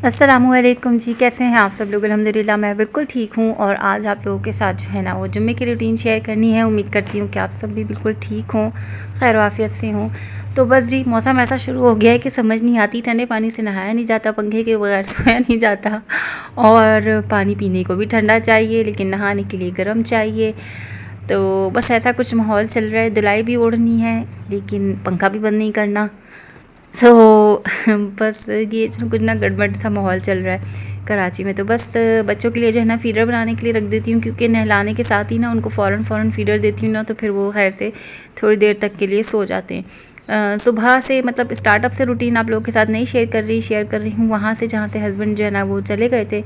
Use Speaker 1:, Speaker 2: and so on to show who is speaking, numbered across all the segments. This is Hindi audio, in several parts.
Speaker 1: अस्सलामुअलैकुम जी, कैसे हैं आप सब लोग। अल्हम्दुलिल्लाह मैं बिल्कुल ठीक हूँ। और आज आप लोगों के साथ जो है ना वो जुम्मे की रूटीन शेयर करनी है। उम्मीद करती हूँ कि आप सब भी बिल्कुल ठीक हों, खैर वाफ़ियत से हों। तो बस जी, मौसम ऐसा शुरू हो गया है कि समझ नहीं आती, ठंडे पानी से नहाया नहीं जाता, पंखे के बगैर सोया नहीं जाता, और पानी पीने को भी ठंडा चाहिए लेकिन नहाने के लिए गर्म चाहिए। तो बस ऐसा कुछ माहौल चल रहा है। धुलाई भी ओढ़नी है लेकिन पंखा भी बंद नहीं करना। तो बस ये जो कुछ ना गड़बड़ सा माहौल चल रहा है कराची में। तो बस बच्चों के लिए जो है ना फ़ीडर बनाने के लिए रख देती हूँ, क्योंकि नहलाने के साथ ही ना उनको फ़ौरन फ़ीडर देती हूँ ना, तो फिर वो खैर से थोड़ी देर तक के लिए सो जाते हैं। सुबह से मतलब स्टार्टअप से रूटीन आप लोगों के साथ नहीं शेयर कर रही हूँ, वहाँ से जहाँ से हस्बैंड जो है ना वो चले गए थे।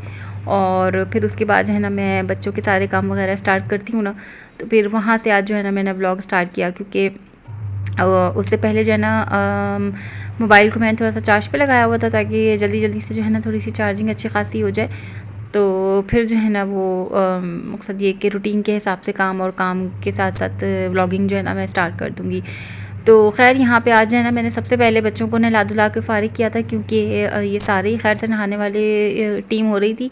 Speaker 1: और फिर उसके बाद जो है ना मैं बच्चों के सारे काम वगैरह स्टार्ट करती हूँ ना, तो फिर वहाँ से आज जो है ना मैंने ब्लॉग स्टार्ट किया। क्योंकि उससे पहले जो है ना मोबाइल को मैंने थोड़ा सा चार्ज पे लगाया हुआ था, ताकि जल्दी जल्दी से जो है ना थोड़ी सी चार्जिंग अच्छी खासी हो जाए। तो फिर जो है ना वो मकसद ये कि रूटीन के हिसाब से काम और काम के साथ साथ व्लॉगिंग जो है ना मैं स्टार्ट कर दूँगी। तो खैर यहाँ पे आज जो है ना मैंने सबसे पहले बच्चों को नहला धुला के फ़ारिग किया था, क्योंकि ये सारे ही खैर से नहाने वाले टीम हो रही थी।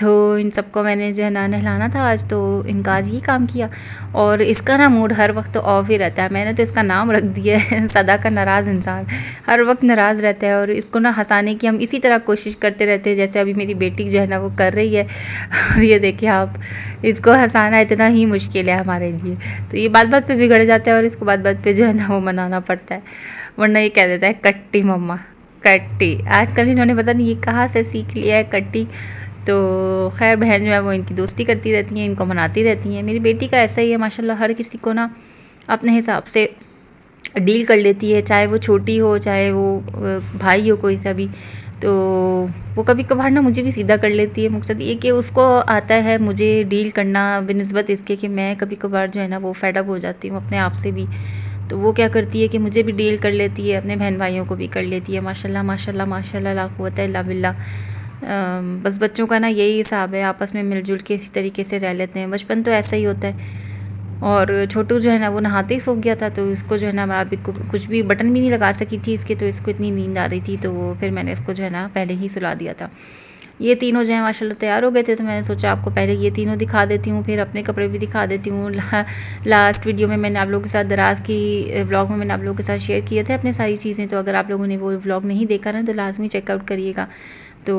Speaker 1: तो इन सबको मैंने जो है ना नहलाना था आज, तो इनका आज ये काम किया। और इसका ना मूड हर वक्त ऑफ ही रहता है। मैंने तो इसका नाम रख दिया है सदा का नाराज़ इंसान। हर वक्त नाराज़ रहता है और इसको ना हंसाने की हम इसी तरह कोशिश करते रहते हैं, जैसे अभी मेरी बेटी जो है ना वो कर रही है। और ये देखिए आप, इसको हंसाना इतना ही मुश्किल है हमारे लिए। तो ये बात बात पे बिगड़ जाता है और इसको बात बात पे जो है ना वो मनाना पड़ता है, वरना ये कह देता है कट्टी मम्मा कट्टी। आजकल इन्होंने पता नहीं ये कहाँ से सीख लिया है कट्टी। तो खैर बहन जो है वो इनकी दोस्ती करती रहती हैं, इनको मनाती रहती हैं। मेरी बेटी का ऐसा ही है माशाल्लाह, हर किसी को ना अपने हिसाब से डील कर लेती है, चाहे वो छोटी हो चाहे वो भाई हो कोई सा भी। तो वो कभी कभार ना मुझे भी सीधा कर लेती है। मकसद ये कि उसको आता है मुझे डील करना, बिनिस्बत इसके कि मैं कभी कभार जो है ना वो फेडअप हो जाती हूँ अपने आप से भी। तो वो क्या करती है कि मुझे भी डील कर लेती है, अपने बहन भाइयों को भी कर लेती है। माशाल्लाह माशाल्लाह माशाल्लाह, ला कुव्वता इल्ला बिल्लाह। बस बच्चों का ना यही हिसाब है, आपस में मिलजुल के इसी तरीके से रह लेते हैं। बचपन तो ऐसा ही होता है। और छोटू जो है ना वो नहाते ही सो गया था, तो इसको जो है ना मैं अभी कुछ भी बटन भी नहीं लगा सकी थी इसके, तो इसको इतनी नींद आ रही थी। तो फिर मैंने इसको जो है ना पहले ही सुला दिया था। ये तीनों जो है माशाल्लाह तैयार हो गए थे, तो मैंने सोचा आपको पहले ये तीनों दिखा देती हूँ, फिर अपने कपड़े भी दिखा देती हूँ। लास्ट वीडियो में मैंने आप लोगों के साथ दराज की व्लॉग में मैंने आप लोगों के साथ शेयर किए थे अपने सारी चीज़ें। तो अगर आप लोगों ने वो व्लॉग नहीं देखा ना तो लाजमी चेकआउट करिएगा। तो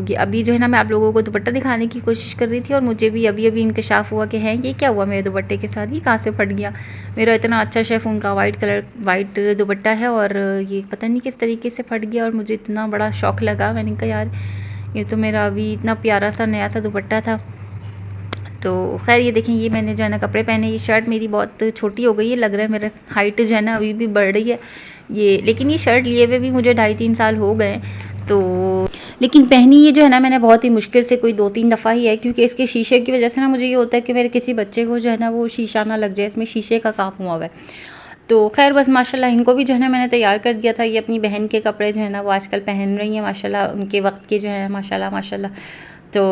Speaker 1: ये अभी जो है ना मैं आप लोगों को दुपट्टा दिखाने की कोशिश कर रही थी, और मुझे भी अभी अभी इंकशाफ हुआ कि हैं ये क्या हुआ मेरे दुपट्टे के साथ, ये कहाँ से फट गया। मेरा इतना अच्छा शेफ उनका वाइट दुपट्टा है और ये पता नहीं किस तरीके से फट गया, और मुझे इतना बड़ा शौक़ लगा। मैंने कहा यार ये तो मेरा अभी इतना प्यारा सा नया सा दुपट्टा था। तो खैर ये देखें, ये मैंने जो है ना कपड़े पहने। ये शर्ट मेरी बहुत छोटी हो गई है, लग रहा है मेरा हाइट जो है ना अभी भी बढ़ रही है ये। लेकिन ये शर्ट लिए हुए भी मुझे 2.5-3 साल हो गए। तो लेकिन पहनी ये जो है ना मैंने बहुत ही मुश्किल से कोई 2-3 दफ़ा ही है, क्योंकि इसके शीशे की वजह से ना मुझे ये होता है कि मेरे किसी बच्चे को जो है ना वो शीशा ना लग जाए, इसमें शीशे का काम हुआ हुआ है। तो खैर बस माशाल्लाह इनको भी जो है ना मैंने तैयार कर दिया था। ये अपनी बहन के कपड़े जो है ना वो आजकल पहन रही हैं माशाल्लाह, उनके वक्त के जो है माशाल्लाह माशाल्लाह। तो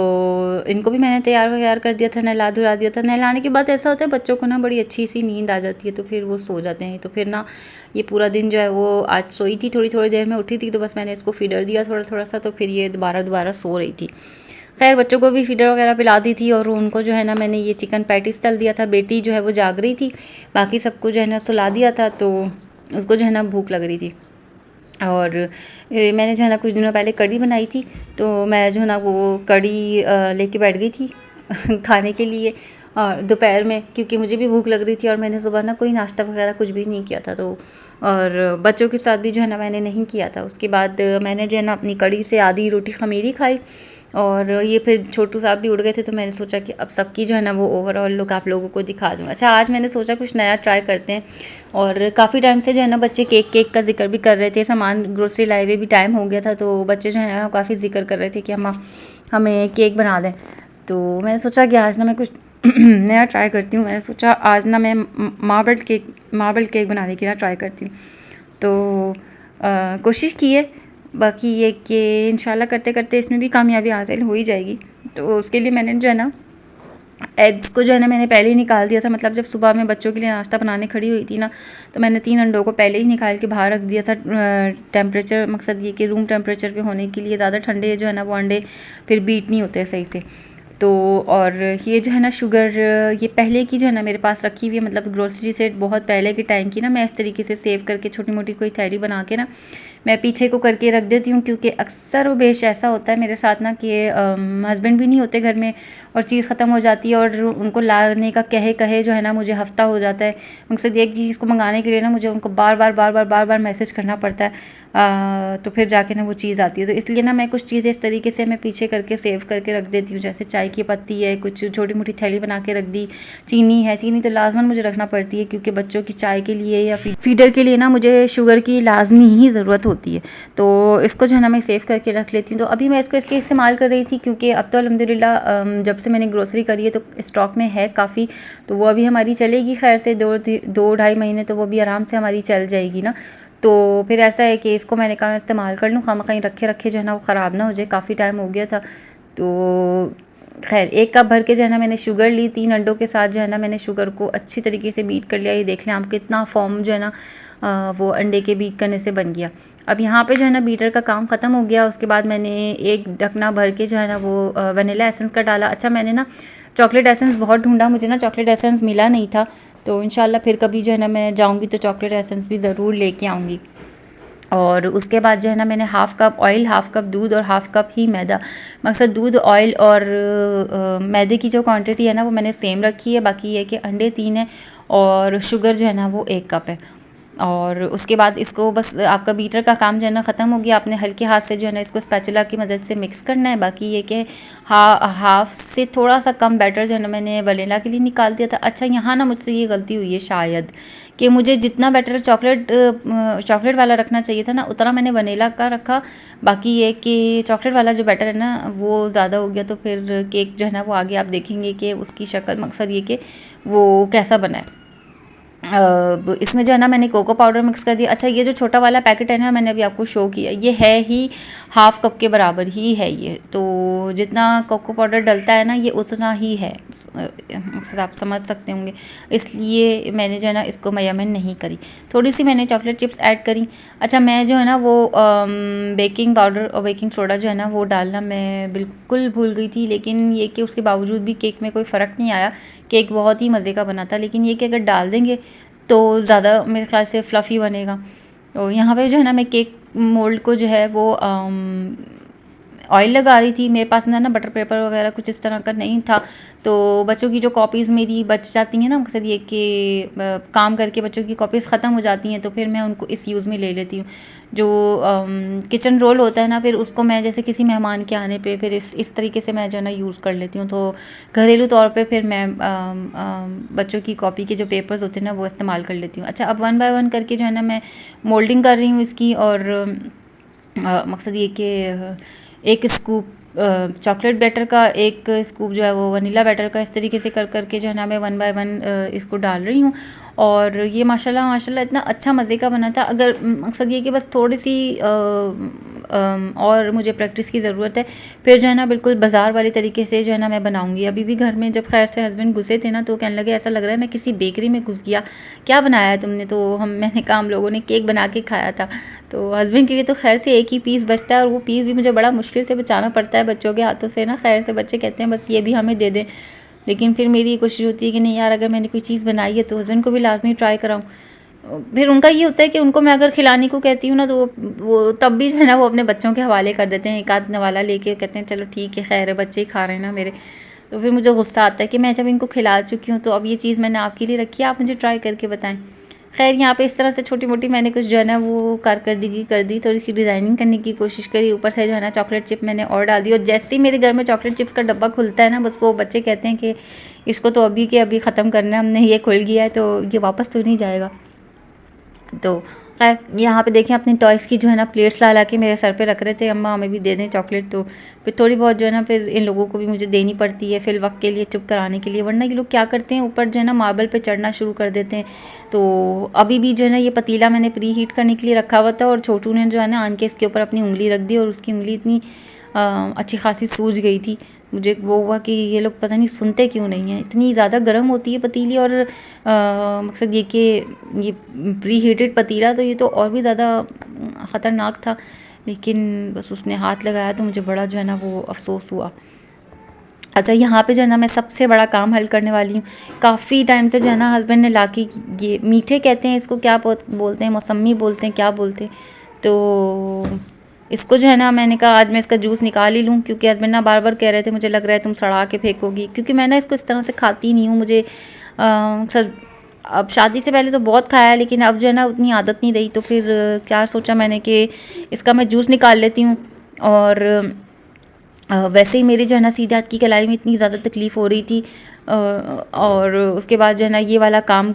Speaker 1: इनको भी मैंने तैयार वैयार कर दिया था, नहला धुला दिया था। नहलाने के बाद ऐसा होता है बच्चों को ना बड़ी अच्छी सी नींद आ जाती है, तो फिर वो सो जाते हैं। तो फिर ना ये पूरा दिन जो है वो आज सोई थी, थोड़ी थोड़ी देर में उठी थी, तो बस मैंने इसको फीडर दिया थोड़ा थोड़ा सा, तो फिर ये दोबारा सो रही थी। खैर बच्चों को भी फीडर वगैरह पिला दी थी, और उनको जो है ना मैंने ये चिकन पैटीज़ तल दिया था। बेटी जो है वो जाग रही थी, बाकी सबको जो है ना सुला दिया था, तो उसको जो है ना भूख लग रही थी। और मैंने जो है ना कुछ दिनों पहले कढ़ी बनाई थी, तो मैं जो है ना वो कढ़ी लेके बैठ गई थी खाने के लिए और दोपहर में, क्योंकि मुझे भी भूख लग रही थी और मैंने सुबह ना कोई नाश्ता वगैरह कुछ भी नहीं किया था। तो और बच्चों के साथ भी जो है ना मैंने नहीं किया था। उसके बाद मैंने जो है ना अपनी कढ़ी से आधी रोटी ख़मीरी खाई, और ये फिर छोटू साहब भी उड़ गए थे, तो मैंने सोचा कि अब सबकी जो है ना वो ओवरऑल लुक आप लोगों को दिखा दूँ। अच्छा आज मैंने सोचा कुछ नया ट्राई करते हैं, और काफ़ी टाइम से जो है ना बच्चे केक का जिक्र भी कर रहे थे। सामान ग्रोसरी लाए हुए भी टाइम हो गया था, तो बच्चे जो है ना काफ़ी जिक्र कर रहे थे कि हमें केक बना दें। तो मैंने सोचा कि आज ना मैं कुछ नया ट्राई करती हूँ। मैंने सोचा आज ना मैं मार्बल केक बनाने की ना ट्राई करती हूँ। तो कोशिश की है, बाकी ये कि इंशाल्लाह करते करते इसमें भी कामयाबी हासिल हो ही जाएगी। तो उसके लिए मैंने जो है ना एग्स को जो है ना मैंने पहले ही निकाल दिया था, मतलब जब सुबह में बच्चों के लिए नाश्ता बनाने खड़ी हुई थी ना, तो मैंने 3 अंडों को पहले ही निकाल के बाहर रख दिया था। टेम्परेचर, मकसद ये कि रूम टेम्परेचर पे होने के लिए, ज़्यादा ठंडे जो है ना वो अंडे फिर बीट नहीं होते सही से। तो और ये जो है ना शुगर, ये पहले की जो है ना मेरे पास रखी हुई है, मतलब ग्रोसरी सेट बहुत पहले के टाइम की ना, मैं इस तरीके से सेव करके छोटी मोटी कोई थैली बना के ना मैं पीछे को करके रख देती हूँ, क्योंकि अक्सर वो बेश ऐसा होता है मेरे साथ ना कि हस्बैंड भी नहीं होते घर में और चीज़ ख़त्म हो जाती है, और उनको लाने का कहे कहे जो है ना मुझे हफ़्ता हो जाता है। मकसद एक चीज़ को मंगाने के लिए ना मुझे उनको बार बार मैसेज करना पड़ता है, तो फिर जाके ना वो चीज़ आती है। तो इसलिए ना मैं कुछ चीज़ें इस तरीके से मैं पीछे करके सेव करके रख देती हूँ, जैसे चाय की पत्ती है, कुछ छोटी मोटी थैली बना के रख दी। चीनी है, चीनी तो लाजमन मुझे रखना पड़ती है, क्योंकि बच्चों की चाय के लिए या फीडर के लिए ना मुझे शुगर की लाजमी ही ज़रूरत होती है। तो इसको जो है ना मैं सेव करके रख लेती हूँ। तो अभी मैं इसको इसलिए इस्तेमाल कर रही थी क्योंकि अब तो अल्हम्दुलिल्लाह जब से मैंने ग्रोसरी करी है तो स्टॉक में है काफ़ी, तो वो अभी हमारी चलेगी खैर से 2-2.5 महीने, तो वो भी आराम से हमारी चल जाएगी ना। तो फिर ऐसा है कि इसको मैंने कहा इस्तेमाल कर लूँ, खामा कहीं रखे रखे जो है ना वो ख़राब ना हो जाए, काफ़ी टाइम हो गया था। तो खैर 1 कप भर के जो है ना मैंने शुगर ली, 3 अंडों के साथ जो है ना मैंने शुगर को अच्छी तरीके से बीट कर लिया। ये देख लें आप कितना फॉर्म जो है ना वो अंडे के बीट करने से बन गया। अब यहाँ पे जो है ना बीटर का काम ख़त्म हो गया। उसके बाद मैंने एक ढकना भर के जो है ना वो वनीला एसेंस का डाला। अच्छा, मैंने ना चॉकलेट एसेंस बहुत ढूंढा, मुझे ना चॉकलेट एसेंस मिला नहीं था, तो इंशाल्लाह फिर कभी जो है ना मैं जाऊँगी तो चॉकलेट एसेंस भी ज़रूर लेके आऊँगी। और उसके बाद जो है ना मैंने half cup oil, half cup दूध और हाफ़ कप ही मैदा, मकसद दूध, ऑयल और मैदे की जो क्वांटिटी है ना वो मैंने सेम रखी है। बाकी ये कि अंडे 3 हैं और शुगर जो है ना वो 1 कप है। और उसके बाद इसको बस आपका बीटर का काम जो है ना ख़त्म हो गया। आपने हल्के हाथ से जो है ना इसको स्पैचुला की मदद से मिक्स करना है। बाकी ये कि हाफ़ से थोड़ा सा कम बैटर जो है ना मैंने वनीला के लिए निकाल दिया था। अच्छा, यहाँ ना मुझसे ये गलती हुई है शायद कि मुझे जितना बैटर चॉकलेट वाला रखना चाहिए था ना उतना मैंने वनीला का रखा। बाकी ये कि चॉकलेट वाला जो बैटर है ना वो ज़्यादा हो गया, तो फिर केक जो है ना वो आगे आप देखेंगे कि उसकी शक्ल, मकसद ये कि वो कैसा बना है। इसमें जो है ना मैंने कोको पाउडर मिक्स कर दिया। अच्छा, ये जो छोटा वाला पैकेट है ना मैंने अभी आपको शो किया, ये है ही हाफ़ कप के बराबर ही है ये, तो जितना कोको पाउडर डलता है ना ये उतना ही है, मकसद आप समझ सकते होंगे। इसलिए मैंने जो है ना इसको मेजरमेंट नहीं करी, थोड़ी सी मैंने चॉकलेट चिप्स ऐड करी। अच्छा, मैं जो है ना वो बेकिंग पाउडर और बेकिंग सोडा जो है ना वो डालना मैं बिल्कुल भूल गई थी, लेकिन ये कि उसके बावजूद भी केक में कोई फ़र्क नहीं आया, केक बहुत ही मज़े का बना था। लेकिन ये कि अगर डाल देंगे तो ज़्यादा मेरे ख्याल से फ्लफ़ी बनेगा। तो यहाँ पे जो है ना मैं केक मोल्ड को जो है वो ऑयल लगा रही थी। मेरे पास ना बटर पेपर वगैरह कुछ इस तरह का नहीं था, तो बच्चों की जो कॉपीज़ मेरी बच जाती हैं ना, मकसद ये कि काम करके बच्चों की कॉपीज़ ख़त्म हो जाती हैं, तो फिर मैं उनको इस यूज़ में ले लेती हूँ। जो किचन रोल होता है ना, फिर उसको मैं जैसे किसी मेहमान के आने पे फिर इस तरीके से मैं जो है ना यूज़ कर लेती हूँ। तो घरेलू तौर पे फिर मैं बच्चों की कॉपी के जो पेपर्स होते हैं ना वो इस्तेमाल कर लेती हूँ। अच्छा, अब 1 बाय 1 करके जो है ना मैं मोल्डिंग कर रही हूँ इसकी, और मकसद ये कि एक स्कूप चॉकलेट बैटर का, एक स्कूप जो है वो वनीला बैटर का, इस तरीके से कर करके जो है ना मैं 1 बाय 1 इसको डाल रही हूँ। और ये माशाल्लाह इतना अच्छा मज़े का बना था। अगर मकसद ये कि बस थोड़ी सी और मुझे प्रैक्टिस की ज़रूरत है, फिर जो है ना बिल्कुल बाज़ार वाले तरीके से जो है ना मैं बनाऊँगी। अभी भी घर में जब खैर से हस्बैंड घुसे थे ना तो कहने लगे ऐसा लग रहा है मैं किसी बेकरी में घुस गया, क्या बनाया है तुमने? तो मैंने कहा हम लोगों ने केक बना के खाया था। तो हस्बैंड के लिए तो खैर से एक ही पीस बचता है, और वो पीस भी मुझे बड़ा मुश्किल से बचाना पड़ता है बच्चों के हाथों से ना। खैर से बच्चे कहते हैं बस ये भी हमें दे दें, लेकिन फिर मेरी कोशिश होती है कि नहीं यार, अगर मैंने कोई चीज़ बनाई है तो हस्बैंड को भी लाजमी ट्राई कराऊँ। फिर उनका ये होता है कि उनको मैं अगर खिलाने को कहती हूँ ना तो वो तब भी जो है ना वो अपने बच्चों के हवाले कर देते हैं, एक आध नवाला लेके कहते हैं चलो ठीक है, खैर है, बच्चे ही खा रहे हैं ना मेरे। तो फिर मुझे गुस्सा आता है कि मैं जब इनको खिला चुकी हूँ तो अब ये चीज़ मैंने आपके लिए रखी है, आप मुझे ट्राई करके बताएं। खैर यहाँ पे इस तरह से छोटी मोटी मैंने कुछ जो है ना वो कारकर्दगी कर दी, थोड़ी सी डिज़ाइनिंग करने की कोशिश करी, ऊपर से जो है ना चॉकलेट चिप मैंने और डाल दी। और जैसे ही मेरे घर में चॉकलेट चिप्स का डब्बा खुलता है ना, बस वो बच्चे कहते हैं कि इसको तो अभी के अभी ख़त्म करना है हमने, ये खुल गया है तो ये वापस तो नहीं जाएगा। तो खैर यहाँ पे देखें अपने टॉयज़ की जो है ना प्लेट्स ला के मेरे सर पे रख रहे थे, अम्मा हमें भी दे दें चॉकलेट। तो फिर थोड़ी बहुत जो है ना फिर इन लोगों को भी मुझे देनी पड़ती है फिर वक्त के लिए, चुप कराने के लिए, वरना ये लोग क्या करते हैं ऊपर जो है ना मार्बल पे चढ़ना शुरू कर देते हैं। तो अभी भी जो है ना ये पतीला मैंने प्री हीट करने के लिए रखा हुआ था, और छोटू ने जो है ना आन के इसके ऊपर अपनी उंगली रख दी, और उसकी उंगली इतनी अच्छी खासी सूज गई थी। मुझे वो हुआ कि ये लोग पता नहीं सुनते क्यों नहीं हैं, इतनी ज़्यादा गर्म होती है पतीली। और मकसद ये कि ये प्री हीटेड पतीला, तो ये तो और भी ज़्यादा ख़तरनाक था। लेकिन बस उसने हाथ लगाया तो मुझे बड़ा जो है ना वो अफसोस हुआ। अच्छा, यहाँ पे जो है ना मैं सबसे बड़ा काम हल करने वाली हूँ। काफ़ी टाइम से जो है ना हस्बैंड ने लाके, ये मीठे कहते हैं इसको, क्या बोलते हैं, मौसमी बोलते हैं, क्या बोलते हैं, तो इसको जो है ना मैंने कहा आज मैं इसका जूस निकाल ही लूँ, क्योंकि हस्बैंड ना बार बार कह रहे थे मुझे लग रहा है तुम सड़ा के फेंकोगी, क्योंकि मैं ना इसको इस तरह से खाती नहीं हूँ। मुझे सर अब शादी से पहले तो बहुत खाया, लेकिन अब जो है ना उतनी आदत नहीं रही, तो फिर क्या सोचा मैंने कि इसका मैं जूस निकाल लेती हूँ। और वैसे ही मेरी जो है ना सीधे हाथ की कलाई में इतनी ज़्यादा तकलीफ़ हो रही थी, और उसके बाद जो है ना ये वाला काम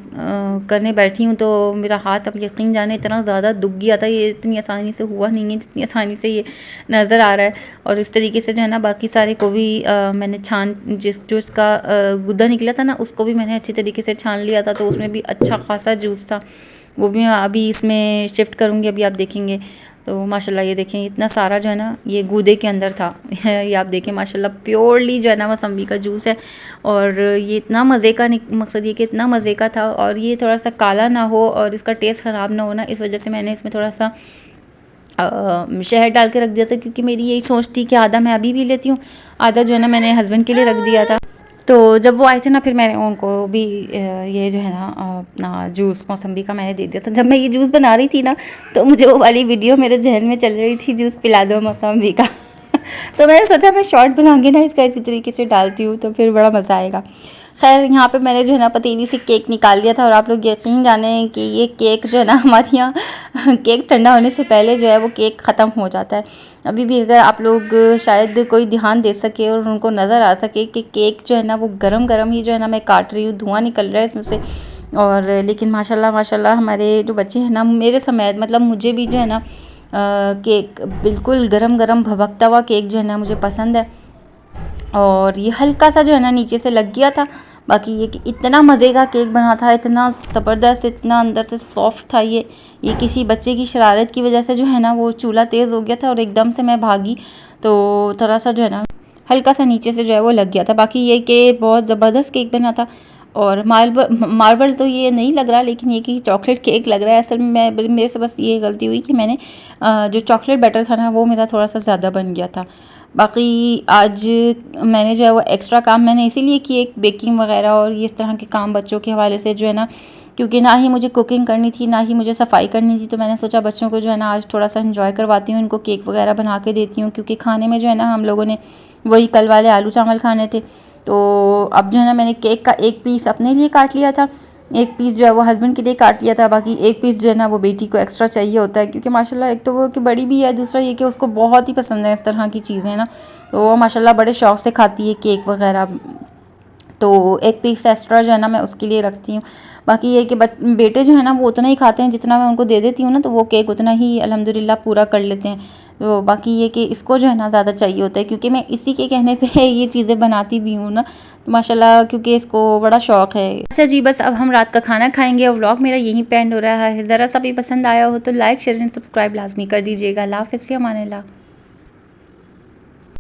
Speaker 1: करने बैठी हूँ तो मेरा हाथ, अब यकीन जाने, इतना ज़्यादा दुख गया था। ये इतनी आसानी से हुआ नहीं है जितनी आसानी से ये नज़र आ रहा है। और इस तरीके से जो है ना बाकी सारे को भी मैंने जो इसका गुद्दा निकला था ना, उसको भी मैंने अच्छी तरीके से छान लिया था, तो उसमें भी अच्छा खासा जूस था। वो भी मैं अभी इसमें शिफ्ट करूँगी, अभी आप देखेंगे। तो माशाल्लाह ये देखें इतना सारा जो है ना ये गूदे के अंदर था। ये आप देखें माशाल्लाह प्योरली जो है ना मौसम्बी का जूस है। और ये इतना मज़े का, मकसद ये कि इतना मज़े का था, और ये थोड़ा सा काला ना हो और इसका टेस्ट ख़राब ना हो ना, इस वजह से मैंने इसमें थोड़ा सा शहद डाल के रख दिया था। क्योंकि मेरी यही सोच थी कि आधा मैं अभी पी लेती हूँ, आधा जो है ना मैंने हस्बैंड के लिए रख दिया था। तो जब वो आए थे ना, फिर मैंने उनको भी ये जो है ना अपना जूस मौसम्बी का मैंने दे दिया था। जब मैं ये जूस बना रही थी ना, तो मुझे वो वाली वीडियो मेरे जहन में चल रही थी, जूस पिला दो मौसम्बी का। तो मैंने सोचा मैं शॉर्ट बनाऊंगी ना इसका, इसी तरीके से डालती हूँ तो फिर बड़ा मज़ा आएगा। खैर यहाँ पे मैंने जो है ना पतीली से केक निकाल लिया था, और आप लोग यकीन जाने कि ये केक जो है ना हमारे यहाँ केक ठंडा होने से पहले जो है वो केक ख़त्म हो जाता है। अभी भी अगर आप लोग शायद कोई ध्यान दे सके और उनको नज़र आ सके कि केक जो है ना वो गरम गरम ही जो है ना मैं काट रही हूँ, धुआं निकल रहा है इसमें से। और लेकिन माशाल्लाह माशाल्लाह हमारे जो बच्चे हैं ना, मेरे समेत, मतलब मुझे भी जो है ना केक बिल्कुल गरम गरम भभकता हुआ केक जो है ना मुझे पसंद है। और ये हल्का सा जो है ना नीचे से लग गया था। बाकी ये कि इतना मज़े का केक बना था, इतना ज़बरदस्त, इतना अंदर से सॉफ्ट था ये किसी बच्चे की शरारत की वजह से जो है ना वो चूल्हा तेज़ हो गया था, और एकदम से मैं भागी तो थोड़ा सा जो है ना हल्का सा नीचे से जो है वो लग गया था। बाकी ये कि बहुत ज़बरदस्त केक बना था। और मार्बल तो ये नहीं लग रहा, लेकिन ये कि चॉकलेट केक लग रहा है। असल में मेरे से बस ये गलती हुई कि मैंने जो चॉकलेट बैटर था ना वो मेरा थोड़ा सा ज़्यादा बन गया था। बाकी आज मैंने जो है वो एक्स्ट्रा काम मैंने इसीलिए किए, बेकिंग वगैरह और ये इस तरह के काम बच्चों के हवाले से जो है ना, क्योंकि ना ही मुझे कुकिंग करनी थी ना ही मुझे सफाई करनी थी। तो मैंने सोचा बच्चों को जो है ना आज थोड़ा सा एंजॉय करवाती हूँ, इनको केक वगैरह बना के देती हूँ। क्योंकि खाने में जो है ना हम लोगों ने वही कल वाले आलू चावल खाने थे। तो अब जो है ना मैंने केक का एक पीस अपने लिए काट लिया था, एक पीस जो है वो हस्बैंड के लिए काट लिया था। बाकी एक पीस जो है ना वो बेटी को एक्स्ट्रा चाहिए होता है, क्योंकि माशाल्लाह एक तो वो कि बड़ी भी है, दूसरा ये कि उसको बहुत ही पसंद है इस तरह की चीज़ें ना, तो वो माशाल्लाह बड़े शौक़ से खाती है केक वगैरह। तो एक पीस एक्स्ट्रा जो है ना मैं उसके लिए रखती हूँ। बाकी ये कि बेटे जो है ना वो उतना ही खाते हैं जितना मैं उनको दे देती हूँ ना, तो वो केक उतना ही अल्हम्दुलिल्लाह पूरा कर लेते हैं। तो बाकी ये कि इसको जो है ना ज़्यादा चाहिए होता है, क्योंकि मैं इसी के कहने पे ये चीज़ें बनाती भी हूँ ना, तो माशाल्लाह क्योंकि इसको बड़ा शौक़ है। अच्छा जी, बस अब हम रात का खाना खाएंगे और व्लॉग मेरा यहीं पे एंड हो रहा है। ज़रा सा भी पसंद आया हो तो लाइक शेयर एंड सब्सक्राइब लाजमी कर दीजिएगा। अल्लाह हाफ़िज़, फ़ी अमानिल्लाह।